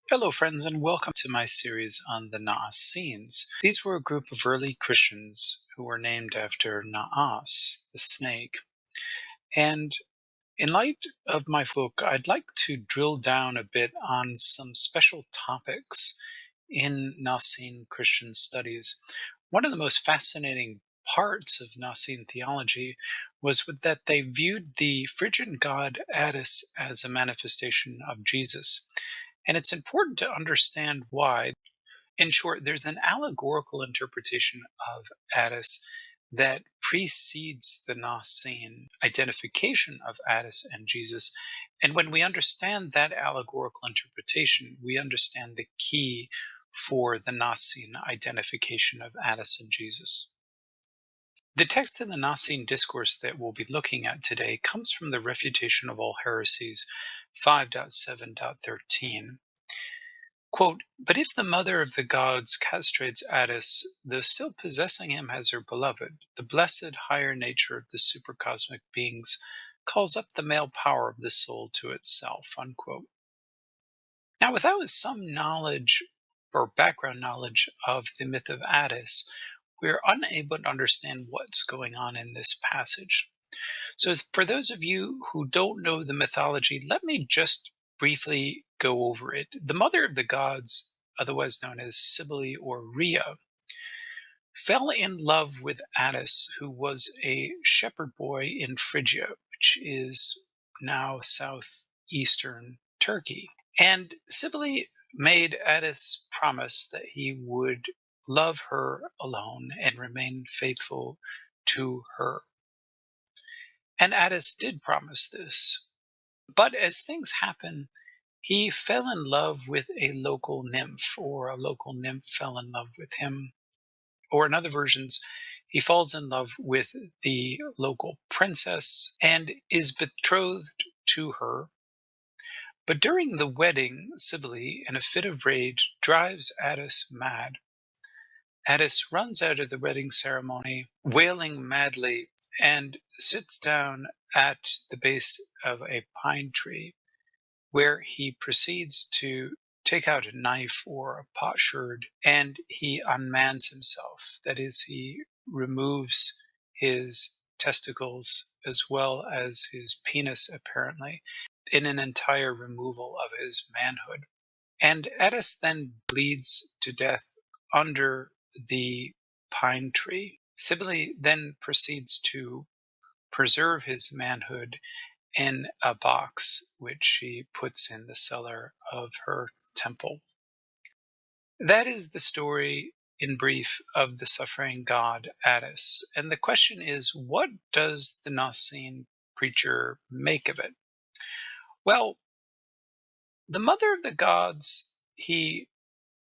Hello, friends, and welcome to my series on the Naassenes. These were a group of early Christians who were named after Naas, the snake. And in light of my book, I'd like to drill down a bit on some special topics in Nicene Christian studies. One of the most fascinating parts of Nicene theology was that they viewed the Phrygian god Attis as a manifestation of Jesus. And it's important to understand why. In short, there's an allegorical interpretation of Attis that precedes the Nicene identification of Attis and Jesus. And when we understand that allegorical interpretation, we understand the key for the Nicene identification of Attis and Jesus. The text in the Nicene Discourse that we'll be looking at today comes from the Refutation of All Heresies 5.7.13. Quote, "But if the mother of the gods castrates Attis, though still possessing him as her beloved, the blessed higher nature of the supercosmic beings calls up the male power of the soul to itself." Unquote. Now, without some knowledge or background knowledge of the myth of Attis, we are unable to understand what's going on in this passage. So, for those of you who don't know the mythology, let me just briefly go over it. The mother of the gods, otherwise known as Cybele or Rhea, fell in love with Attis, who was a shepherd boy in Phrygia, which is now southeastern Turkey. And Cybele made Attis promise that he would love her alone and remain faithful to her. And Attis did promise this. But as things happen, he fell in love with a local nymph, or a local nymph fell in love with him. Or in other versions, he falls in love with the local princess and is betrothed to her. But during the wedding, Cybele, in a fit of rage, drives Attis mad. Attis runs out of the wedding ceremony, wailing madly, and sits down at the base of a pine tree, where he proceeds to take out a knife or a potsherd, and he unmans himself. That is, he removes his testicles as well as his penis, apparently, in an entire removal of his manhood. And Attis then bleeds to death under the pine tree. Cybele then proceeds to preserve his manhood in a box which she puts in the cellar of her temple. That is the story in brief of the suffering god Attis. And the question is, what does the Nicene preacher make of it? Well, the mother of the gods he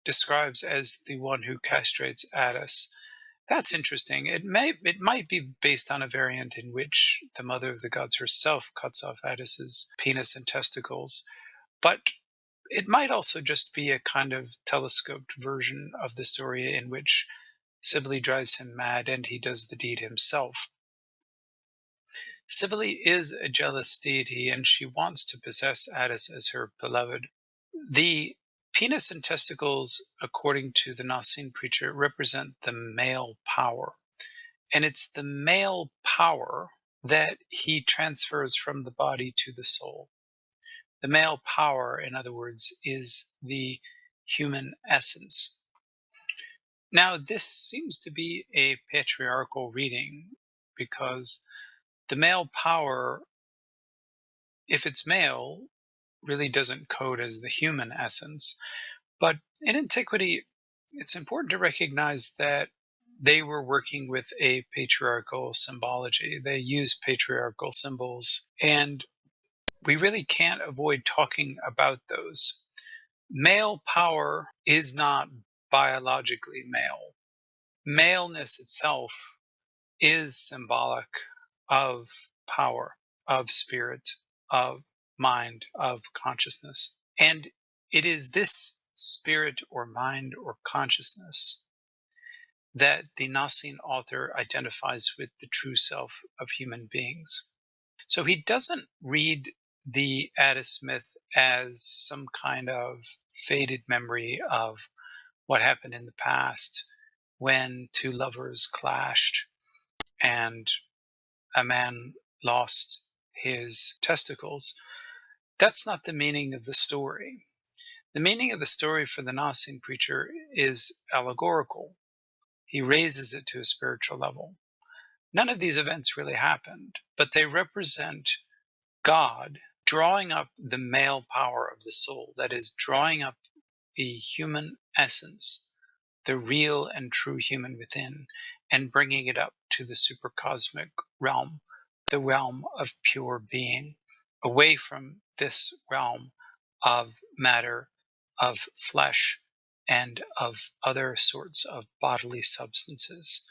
describes as the one who castrates Attis. That's interesting. It might be based on a variant in which the mother of the gods herself cuts off Attis's penis and testicles, but it might also just be a kind of telescoped version of the story in which Cybele drives him mad and he does the deed himself. Cybele is a jealous deity and she wants to possess Attis as her beloved. The penis and testicles, according to the Nicene preacher, represent the male power. And it's the male power that he transfers from the body to the soul. The male power, in other words, is the human essence. Now, this seems to be a patriarchal reading because the male power, if it's male, really doesn't code as the human essence. But in antiquity, it's important to recognize that they were working with a patriarchal symbology. They used patriarchal symbols, and we really can't avoid talking about those. Male power is not biologically male. Maleness itself is symbolic of power, of spirit, of mind, of consciousness. And it is this spirit or mind or consciousness that the Nicene author identifies with the true self of human beings. So he doesn't read the Attis myth as some kind of faded memory of what happened in the past when two lovers clashed and a man lost his testicles. That's not the meaning of the story. The meaning of the story for the Nicene preacher is allegorical. He raises it to a spiritual level. None of these events really happened, but they represent God drawing up the male power of the soul, that is, drawing up the human essence, the real and true human within, and bringing it up to the supercosmic realm, the realm of pure being, away from this realm of matter, of flesh, and of other sorts of bodily substances.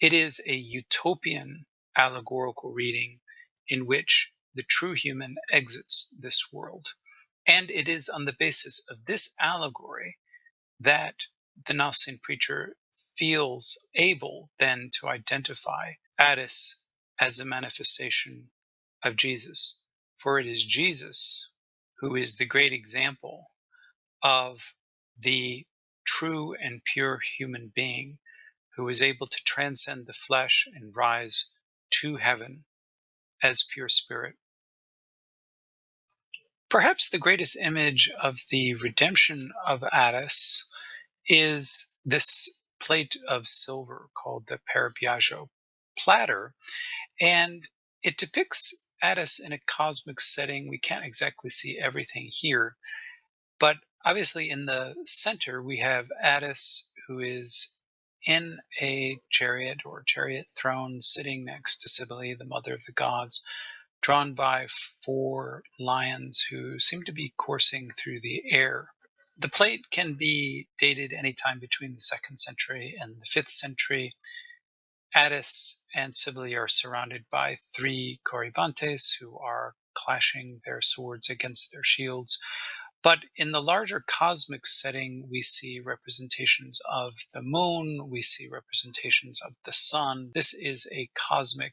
It is a utopian allegorical reading in which the true human exits this world. And it is on the basis of this allegory that the Nicene preacher feels able then to identify Attis as a manifestation of Jesus. For it is Jesus who is the great example of the true and pure human being who is able to transcend the flesh and rise to heaven as pure spirit. Perhaps the greatest image of the redemption of Attis is this plate of silver called the Parabo Platter, and it depicts Attis in a cosmic setting. We can't exactly see everything here, but obviously in the center we have Attis, who is in a chariot or chariot throne sitting next to Cybele, the mother of the gods, drawn by 4 lions who seem to be coursing through the air. The plate can be dated anytime between the 2nd century and the 5th century. Attis and Cybele are surrounded by 3 corybantes who are clashing their swords against their shields. But in the larger cosmic setting, we see representations of the moon, we see representations of the sun. This is a cosmic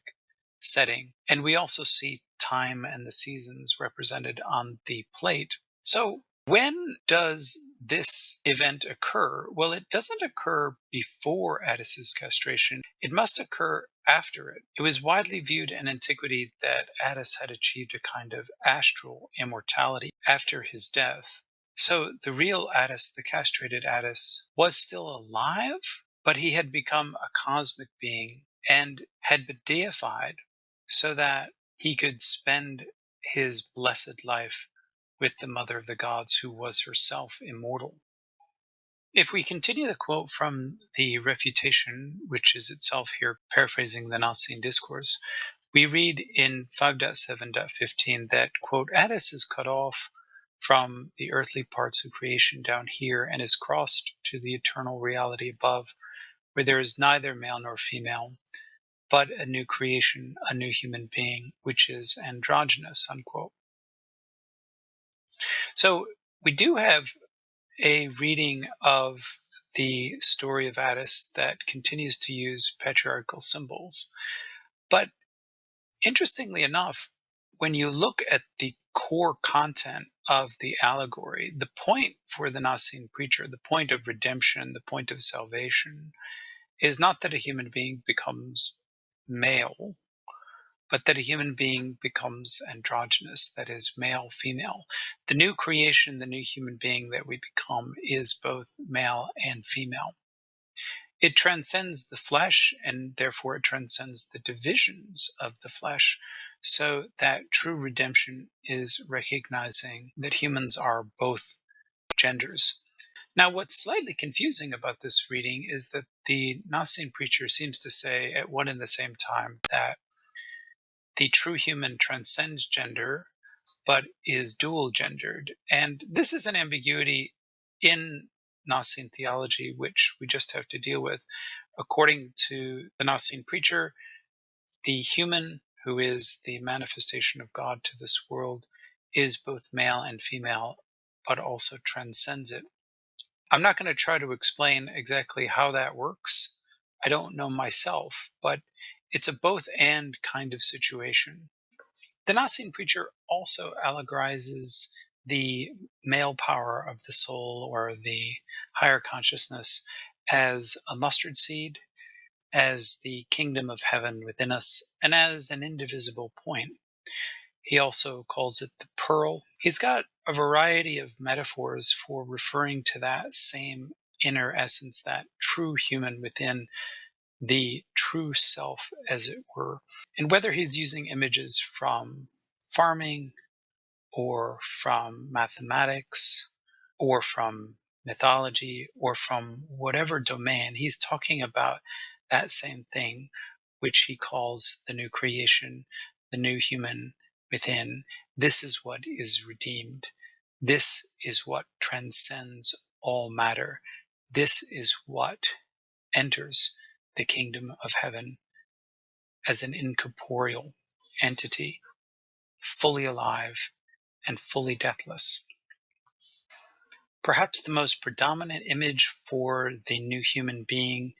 setting. And we also see time and the seasons represented on the plate. So when does this event occur? Well, it doesn't occur before Attis's castration. It must occur after it. It was widely viewed in antiquity that Attis had achieved a kind of astral immortality after his death. So the real Attis, the castrated Attis, was still alive, but he had become a cosmic being and had been deified so that he could spend his blessed life with the mother of the gods, who was herself immortal. If we continue the quote from the Refutation, which is itself here paraphrasing the Nicene Discourse, we read in 5.7.15 that, quote, Attis is cut off from the earthly parts of creation down here and is crossed to the eternal reality above, where there is neither male nor female, but a new creation, a new human being, which is androgynous, unquote. So we do have a reading of the story of Attis that continues to use patriarchal symbols. But interestingly enough, when you look at the core content of the allegory, the point for the Nicene preacher, the point of redemption, the point of salvation, is not that a human being becomes male, but that a human being becomes androgynous, that is, male, female. The new creation, the new human being that we become is both male and female. It transcends the flesh, and therefore it transcends the divisions of the flesh, so that true redemption is recognizing that humans are both genders. Now, what's slightly confusing about this reading is that the Nicene preacher seems to say at one and the same time that the true human transcends gender, but is dual gendered. And this is an ambiguity in Nicene theology, which we just have to deal with. According to the Nicene preacher, the human, who is the manifestation of God to this world, is both male and female, but also transcends it. I'm not going to try to explain exactly how that works. I don't know myself, but it's a both and kind of situation. The Nicene preacher also allegorizes the male power of the soul or the higher consciousness as a mustard seed, as the kingdom of heaven within us, and as an indivisible point. He also calls it the pearl. He's got a variety of metaphors for referring to that same inner essence, that true human within, the true self, as it were. And whether he's using images from farming or from mathematics or from mythology or from whatever domain, he's talking about that same thing, which he calls the new creation, the new human within. This is what is redeemed. This is what transcends all matter. This is what enters the kingdom of heaven as an incorporeal entity, fully alive and fully deathless. Perhaps the most predominant image for the new human being,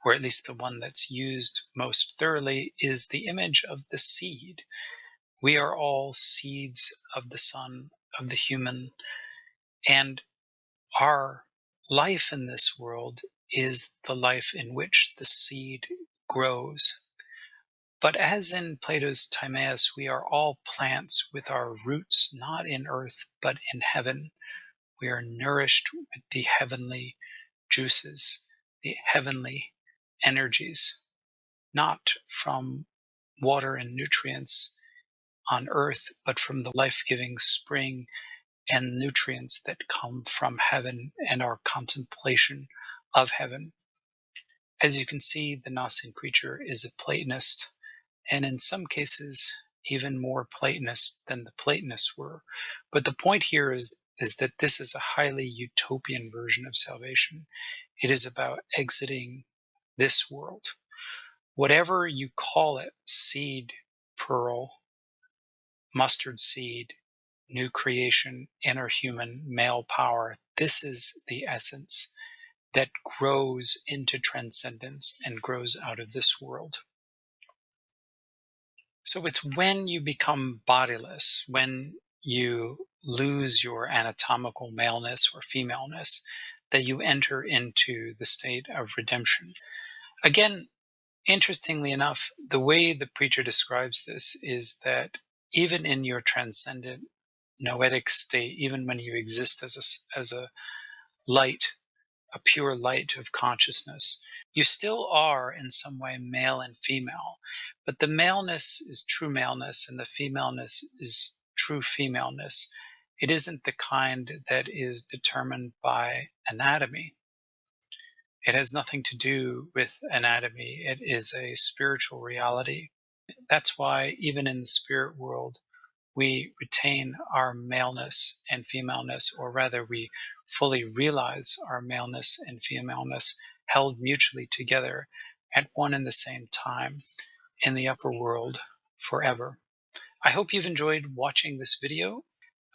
or at least the one that's used most thoroughly, is the image of the seed. We are all seeds of the Son, of the human, and our life in this world is the life in which the seed grows. But as in Plato's Timaeus, we are all plants with our roots not in earth, but in heaven. We are nourished with the heavenly juices, the heavenly energies, not from water and nutrients on earth, but from the life-giving spring and nutrients that come from heaven and our contemplation of heaven. As you can see, the Nicene preacher is a Platonist, and in some cases, even more Platonist than the Platonists were. But the point here is that this is a highly utopian version of salvation. It is about exiting this world. Whatever you call it, seed, pearl, mustard seed, new creation, inner human, male power, this is the essence that grows into transcendence and grows out of this world. So it's when you become bodiless, when you lose your anatomical maleness or femaleness, that you enter into the state of redemption. Again, interestingly enough, the way the preacher describes this is that even in your transcendent noetic state, even when you exist as a light, a pure light of consciousness, you still are in some way male and female, but the maleness is true maleness and the femaleness is true femaleness. It isn't the kind that is determined by anatomy. It has nothing to do with anatomy. It is a spiritual reality. That's why even in the spirit world, we retain our maleness and femaleness, or rather we fully realize our maleness and femaleness held mutually together at one and the same time in the upper world forever. I hope you've enjoyed watching this video.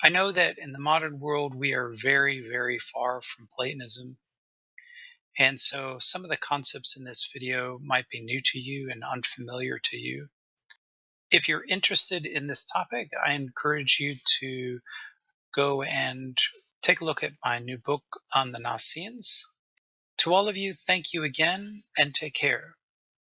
I know that in the modern world we are very, very far from Platonism, and so some of the concepts in this video might be new to you and unfamiliar to you. If you're interested in this topic, I encourage you to go and take a look at my new book on the Naceans. To all of you, thank you again and take care.